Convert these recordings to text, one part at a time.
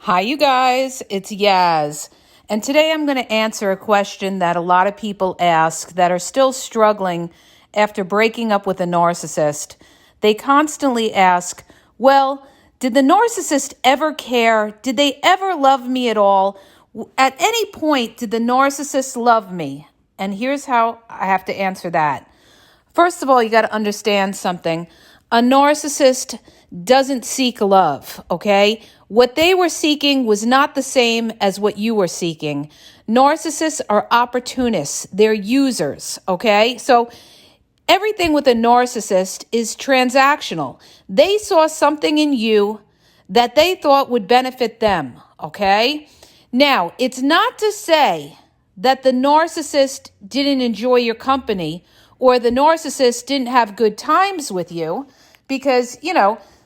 Hi, you guys. It's Yaz. And today I'm going to answer a question that a lot of people ask that are still struggling after breaking up with a narcissist. They constantly ask, well, did the narcissist ever care? Did they ever love me at all? At any point, did the narcissist love me? And here's how I have to answer that. First of all, you got to understand something. A narcissist doesn't seek love, okay? What they were seeking was not the same as what you were seeking. Narcissists are opportunists. They're users, okay? So everything with a narcissist is transactional. They saw something in you that they thought would benefit them, okay? Now, it's not to say that the narcissist didn't enjoy your company or the narcissist didn't have good times with you because,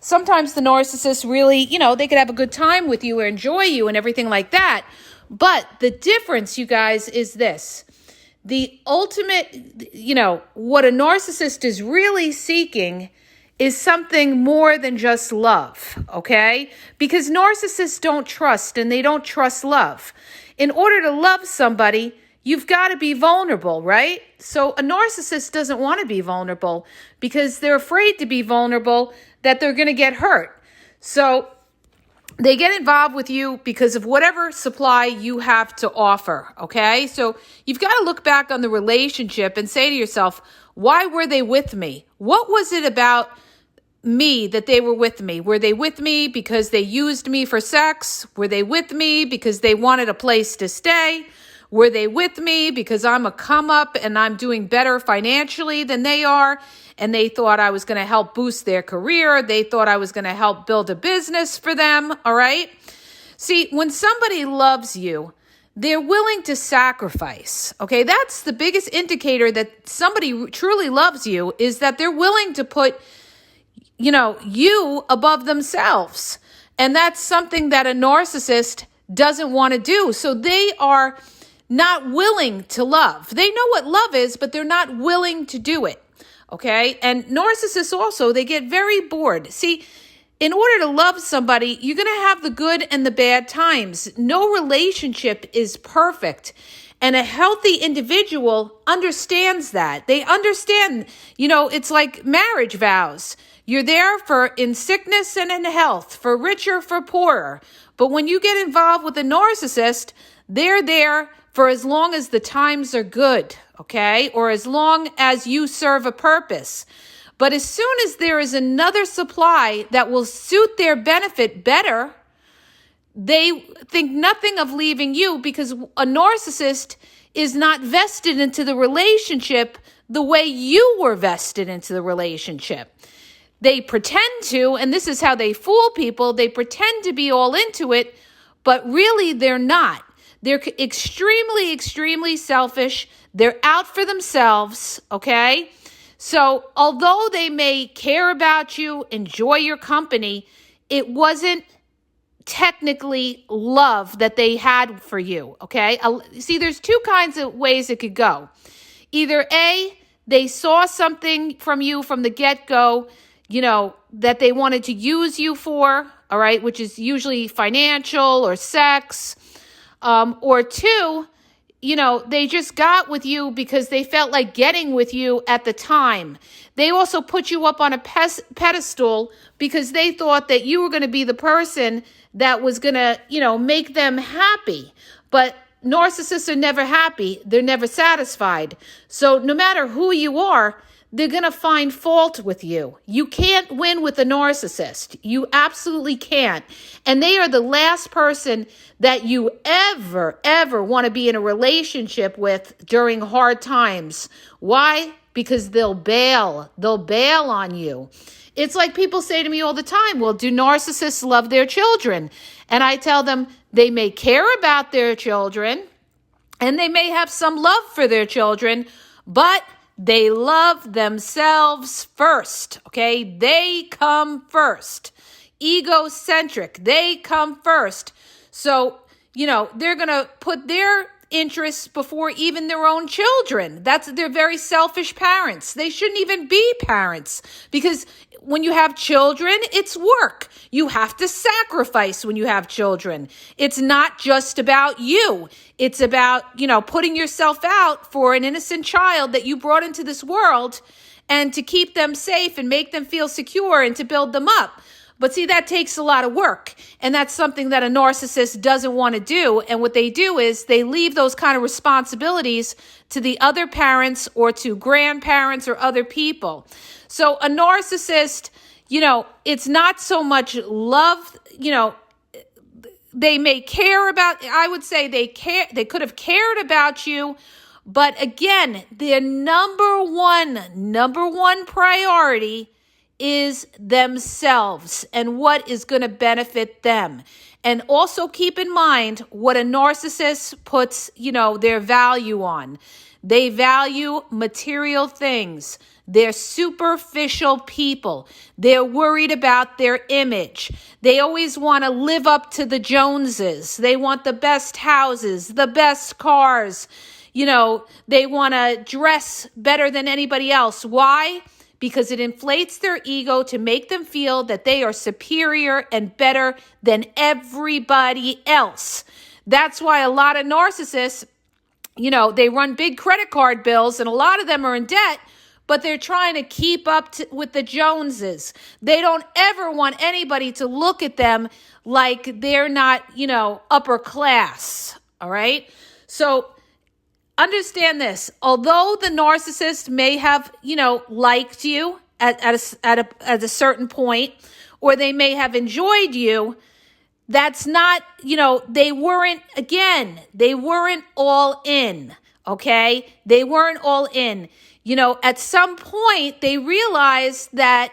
sometimes the narcissist really, they could have a good time with you or enjoy you and everything like that. But the difference, you guys, is this. The ultimate, what a narcissist is really seeking is something more than just love, okay? Because narcissists don't trust and they don't trust love. In order to love somebody, you've got to be vulnerable, right? So a narcissist doesn't want to be vulnerable because they're afraid to be vulnerable that they're going to get hurt. So they get involved with you because of whatever supply you have to offer, okay? So you've got to look back on the relationship and say to yourself, why were they with me? What was it about me that they were with me? Were they with me because they used me for sex? Were they with me because they wanted a place to stay? Were they with me because I'm a come up and I'm doing better financially than they are? And they thought I was going to help boost their career. They thought I was going to help build a business for them. All right. See, when somebody loves you, they're willing to sacrifice. Okay. That's the biggest indicator that somebody truly loves you is that they're willing to put, you above themselves. And that's something that a narcissist doesn't want to do. So they are not willing to love. They know what love is, but they're not willing to do it. Okay. And narcissists also, they get very bored. See, in order to love somebody, you're going to have the good and the bad times. No relationship is perfect. And a healthy individual understands that. They understand, it's like marriage vows. You're there for in sickness and in health, for richer, for poorer. But when you get involved with a narcissist, they're there for as long as the times are good, okay? Or as long as you serve a purpose. But as soon as there is another supply that will suit their benefit better, they think nothing of leaving you because a narcissist is not vested into the relationship the way you were vested into the relationship. They pretend to, and this is how they fool people, they pretend to be all into it, but really they're not. They're extremely, extremely selfish. They're out for themselves, okay? So although they may care about you, enjoy your company, it wasn't technically love that they had for you, okay? See, there's two kinds of ways it could go. Either A, they saw something from you from the get-go, that they wanted to use you for, all right, which is usually financial or sex. Or two, they just got with you because they felt like getting with you at the time. They also put you up on a pedestal because they thought that you were going to be the person that was going to, make them happy. But narcissists are never happy. They're never satisfied. So no matter who you are, they're going to find fault with you. You can't win with a narcissist. You absolutely can't. And they are the last person that you ever want to be in a relationship with during hard times. Why? Because they'll bail. They'll bail on you. It's like people say to me all the time, well, do narcissists love their children? And I tell them they may care about their children and they may have some love for their children, but they love themselves first, okay? They come first. Egocentric, they come first. So, they're going to put their interests before even their own children. They're very selfish parents. They shouldn't even be parents because when you have children, it's work. You have to sacrifice when you have children. It's not just about you. It's about, putting yourself out for an innocent child that you brought into this world and to keep them safe and make them feel secure and to build them up. But see, that takes a lot of work. And that's something that a narcissist doesn't want to do. And what they do is they leave those kind of responsibilities to the other parents or to grandparents or other people. So a narcissist, it's not so much love, they may care about, I would say they could have cared about you. But again, their number one priority is themselves and what is going to benefit them. And also keep in mind what a narcissist puts, their value on. They value material things. They're superficial people. They're worried about their image. They always want to live up to the Joneses. They want the best houses, the best cars. They want to dress better than anybody else. Why? Because it inflates their ego to make them feel that they are superior and better than everybody else. That's why a lot of narcissists, they run big credit card bills and a lot of them are in debt, but they're trying to keep up with the Joneses. They don't ever want anybody to look at them like they're not, upper class. All right. So understand this. Although the narcissist may have, liked you at a certain point, or they may have enjoyed you, that's not, they weren't all in. Okay. They weren't all in. At some point they realized that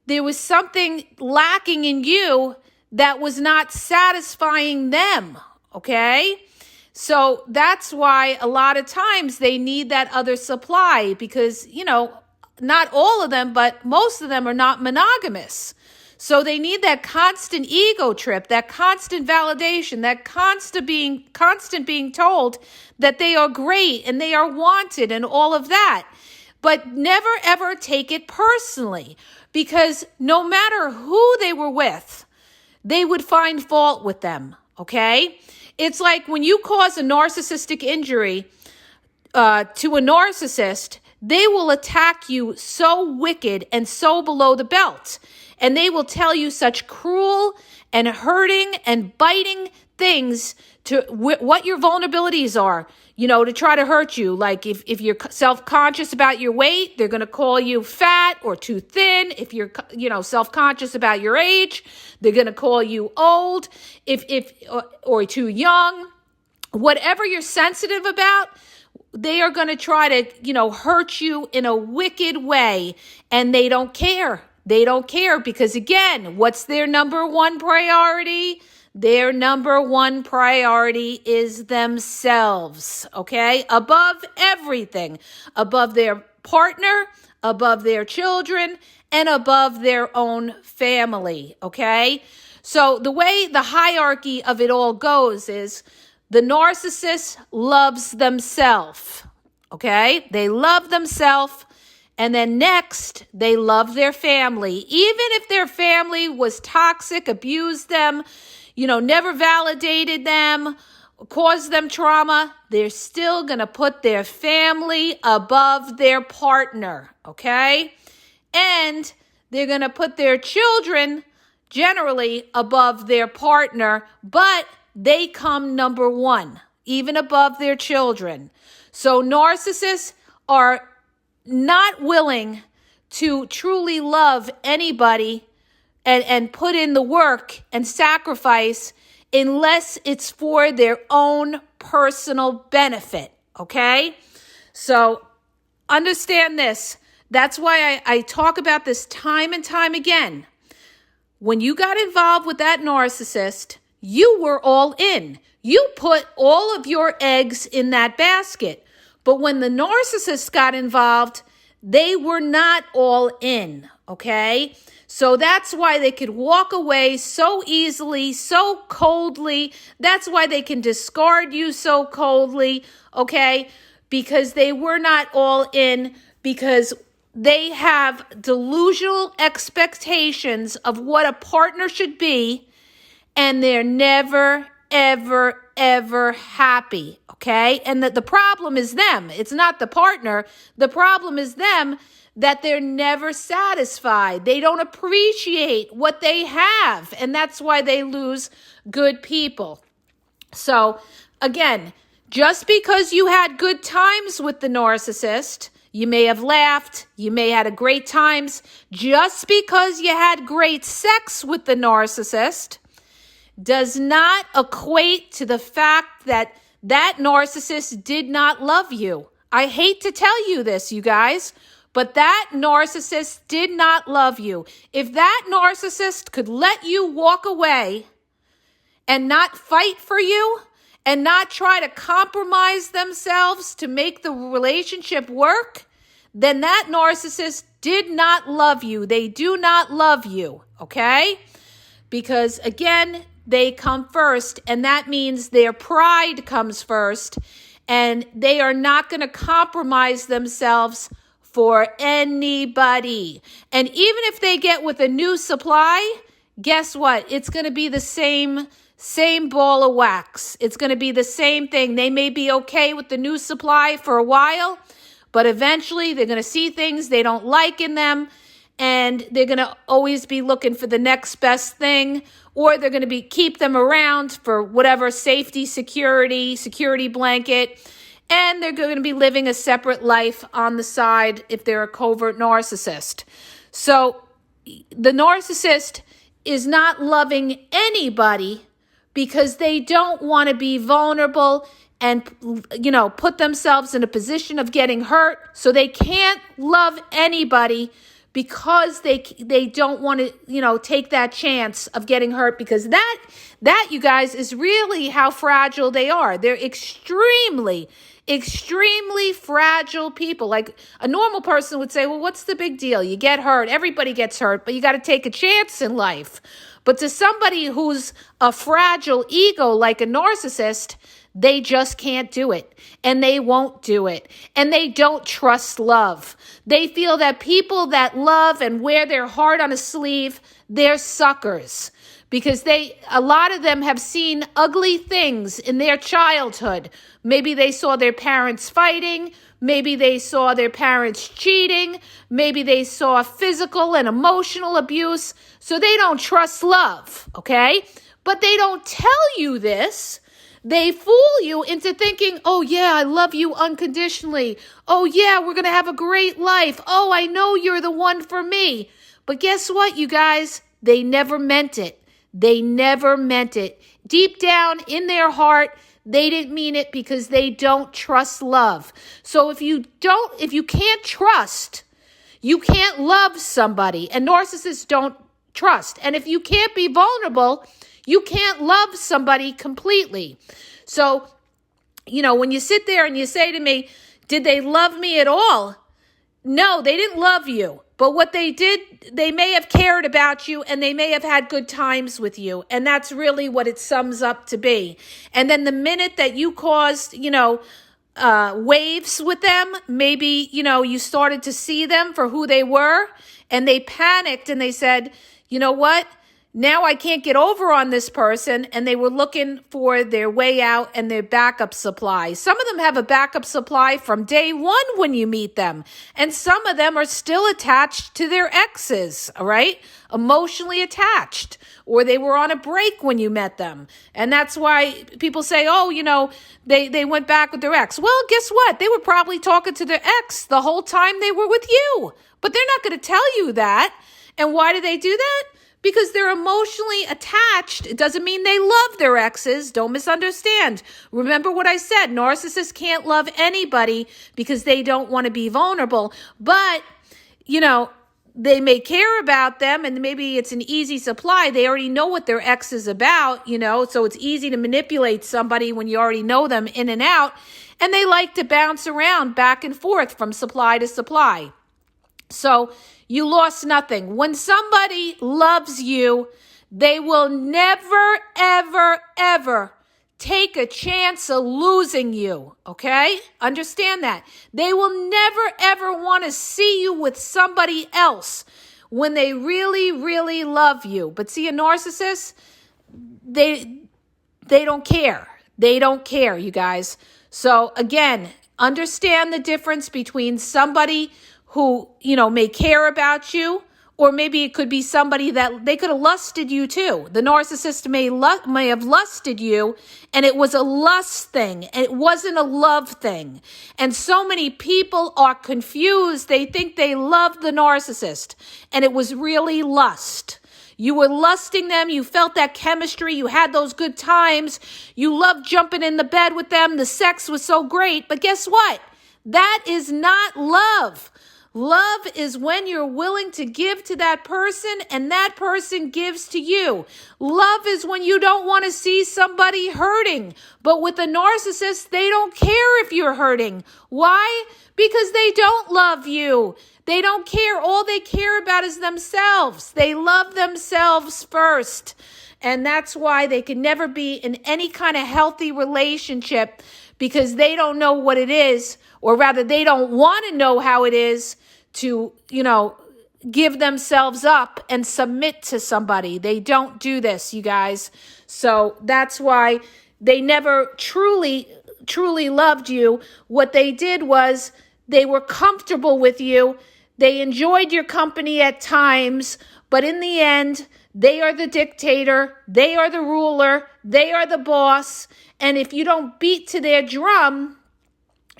there was something lacking in you that was not satisfying them. Okay. So that's why a lot of times they need that other supply because, not all of them, but most of them are not monogamous. So they need that constant ego trip, that constant validation, that constant being told that they are great and they are wanted and all of that. But never, ever take it personally because no matter who they were with, they would find fault with them. Okay. It's like when you cause a narcissistic injury to a narcissist, they will attack you so wicked and so below the belt. And they will tell you such cruel and hurting and biting things to what your vulnerabilities are, to try to hurt you. Like if you're self-conscious about your weight, they're going to call you fat or too thin. If you're, self-conscious about your age, they're going to call you old, or too young. Whatever you're sensitive about, they are going to try to, hurt you in a wicked way. And they don't care. They don't care because, again, what's their number one priority? Their number one priority is themselves, okay? Above everything, above their partner, above their children, and above their own family, okay? So the way the hierarchy of it all goes is the narcissist loves themselves, okay? They love themselves. And then next, they love their family. Even if their family was toxic, abused them, never validated them, caused them trauma, they're still going to put their family above their partner, okay? And they're going to put their children generally above their partner, but they come number one, even above their children. So narcissists are not willing to truly love anybody and put in the work and sacrifice unless it's for their own personal benefit, okay? So understand this. That's why I talk about this time and time again. When you got involved with that narcissist, you were all in. You put all of your eggs in that basket. But when the narcissist got involved, they were not all in, okay? So that's why they could walk away so easily, so coldly. That's why they can discard you so coldly, okay? Because they were not all in, because they have delusional expectations of what a partner should be, and they're never, ever, ever happy, okay? And the problem is them. It's not the partner. The problem is them, that they're never satisfied. They don't appreciate what they have, and that's why they lose good people. So, again, just because you had good times with the narcissist, you may have laughed, you may have had great times, just because you had great sex with the narcissist does not equate to the fact that that narcissist did not love you. I hate to tell you this, you guys, but that narcissist did not love you. If that narcissist could let you walk away and not fight for you and not try to compromise themselves to make the relationship work, then that narcissist did not love you. They do not love you, okay? Because again, they come first, and that means their pride comes first, and they are not going to compromise themselves for anybody. And even if they get with a new supply, guess what? It's going to be the same ball of wax. It's going to be the same thing. They may be okay with the new supply for a while, but eventually they're going to see things they don't like in them, and they're going to always be looking for the next best thing, or they're going to keep them around for whatever security blanket, and they're going to be living a separate life on the side if they're a covert narcissist. So the narcissist is not loving anybody because they don't want to be vulnerable and, put themselves in a position of getting hurt. So they can't love anybody because they don't want to, take that chance of getting hurt, because that, you guys, is really how fragile they are. They're extremely fragile people. Like a normal person would say, well, what's the big deal? You get hurt. Everybody gets hurt, but you got to take a chance in life. But to somebody who's a fragile ego like a narcissist, they just can't do it, and they won't do it, and they don't trust love. They feel that people that love and wear their heart on a sleeve, they're suckers, because a lot of them have seen ugly things in their childhood. Maybe they saw their parents fighting, maybe they saw their parents cheating, maybe they saw physical and emotional abuse, so they don't trust love, okay? But they don't tell you this. They fool you into thinking, oh yeah, I love you unconditionally. Oh yeah, we're going to have a great life. Oh, I know you're the one for me. But guess what, you guys? They never meant it. They never meant it. Deep down in their heart, they didn't mean it, because they don't trust love. So if you can't trust, you can't love somebody. And narcissists don't trust. And if you can't be vulnerable, you can't love somebody completely. So, when you sit there and you say to me, did they love me at all? No, they didn't love you. But what they did, they may have cared about you, and they may have had good times with you. And that's really what it sums up to be. And then the minute that you caused, waves with them, maybe, you started to see them for who they were, and they panicked and they said, you know what? Now I can't get over on this person, and they were looking for their way out and their backup supply. Some of them have a backup supply from day one when you meet them, and some of them are still attached to their exes, all right? Emotionally attached, or they were on a break when you met them. And that's why people say, they went back with their ex. Well, guess what? They were probably talking to their ex the whole time they were with you, but they're not going to tell you that. And why do they do that? Because they're emotionally attached. It doesn't mean they love their exes. Don't misunderstand. Remember what I said. Narcissists can't love anybody because they don't want to be vulnerable. But, they may care about them, and maybe it's an easy supply. They already know what their ex is about, so it's easy to manipulate somebody when you already know them in and out. And they like to bounce around back and forth from supply to supply. So you lost nothing. When somebody loves you, they will never, ever, ever take a chance of losing you, okay? Understand that. They will never, ever want to see you with somebody else when they really, really love you. But see, a narcissist, they don't care. They don't care, you guys. So again, understand the difference between somebody who, may care about you, or maybe it could be somebody that they could have lusted you too. The narcissist may have lusted you, and it was a lust thing. It wasn't a love thing. And so many people are confused. They think they love the narcissist, and it was really lust. You were lusting them. You felt that chemistry. You had those good times. You loved jumping in the bed with them. The sex was so great. But guess what? That is not love. Love is when you're willing to give to that person and that person gives to you. Love is when you don't want to see somebody hurting. But with a narcissist, they don't care if you're hurting. Why? Because they don't love you. They don't care. All they care about is themselves. They love themselves first. And that's why they can never be in any kind of healthy relationship, because they don't know what it is, or rather they don't want to know how it is to, give themselves up and submit to somebody. They don't do this, you guys. So that's why they never truly loved you. What they did was they were comfortable with you. They enjoyed your company at times, but in the end, they are the dictator. They are the ruler. They are the boss. And if you don't beat to their drum,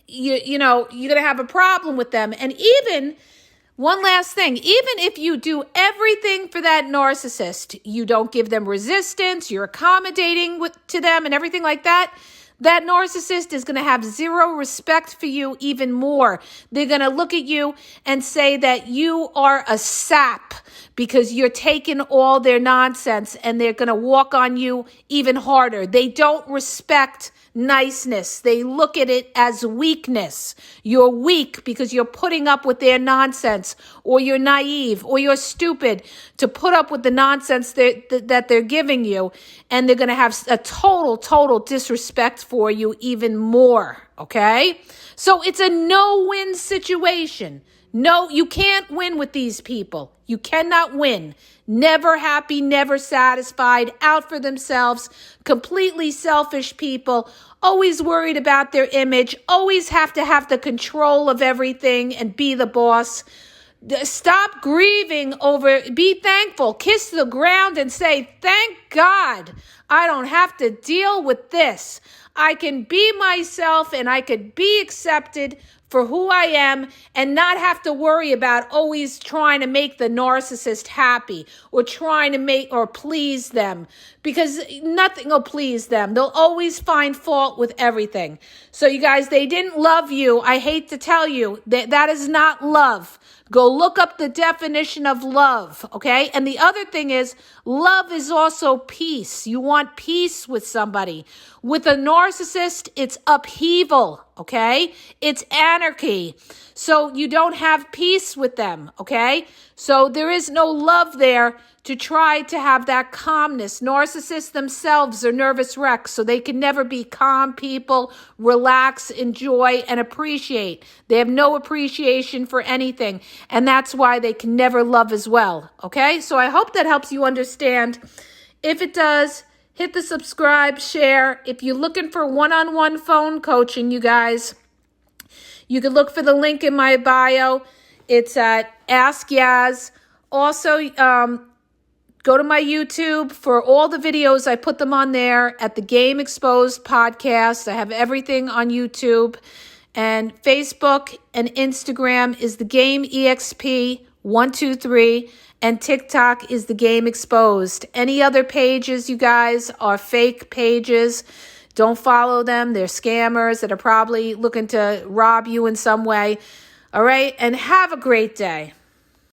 you're going to have a problem with them. And even one last thing, even if you do everything for that narcissist, you don't give them resistance, you're accommodating to them and everything like that, that narcissist is going to have zero respect for you even more. They're going to look at you and say that you are a sap because you're taking all their nonsense, and they're going to walk on you even harder. They don't respect niceness. They look at it as weakness. You're weak because you're putting up with their nonsense, or you're naive, or you're stupid to put up with the nonsense that they're giving you. And they're going to have a total disrespect for you even more. Okay? So it's a no-win situation. No, you can't win with these people. You cannot win. Never happy, never satisfied, out for themselves, completely selfish people, always worried about their image, always have to have the control of everything and be the boss. Stop grieving over, be thankful, kiss the ground and say, thank God I don't have to deal with this. I can be myself and I could be accepted for who I am and not have to worry about always trying to make the narcissist happy or trying to make or please them, because nothing will please them. They'll always find fault with everything. So you guys, they didn't love you. I hate to tell you that is not love. Go look up the definition of love, okay? And the other thing is, love is also peace. You want peace with somebody. With a narcissist, it's upheaval, okay? It's anarchy. So you don't have peace with them, okay? So there is no love there to try to have that calmness. Narcissists themselves are nervous wrecks, so they can never be calm people, relax, enjoy, and appreciate. They have no appreciation for anything, and that's why they can never love as well, okay? So I hope that helps you understand. If it does, hit the subscribe, share. If you're looking for one-on-one phone coaching, you guys, you can look for the link in my bio. It's at Ask Yaz. Also, go to my YouTube for all the videos. I put them on there at the Game Exposed podcast. I have everything on YouTube. And Facebook and Instagram is the Game EXP 123. And TikTok is the Game Exposed. Any other pages, you guys, are fake pages. Don't follow them. They're scammers that are probably looking to rob you in some way. All right? And have a great day.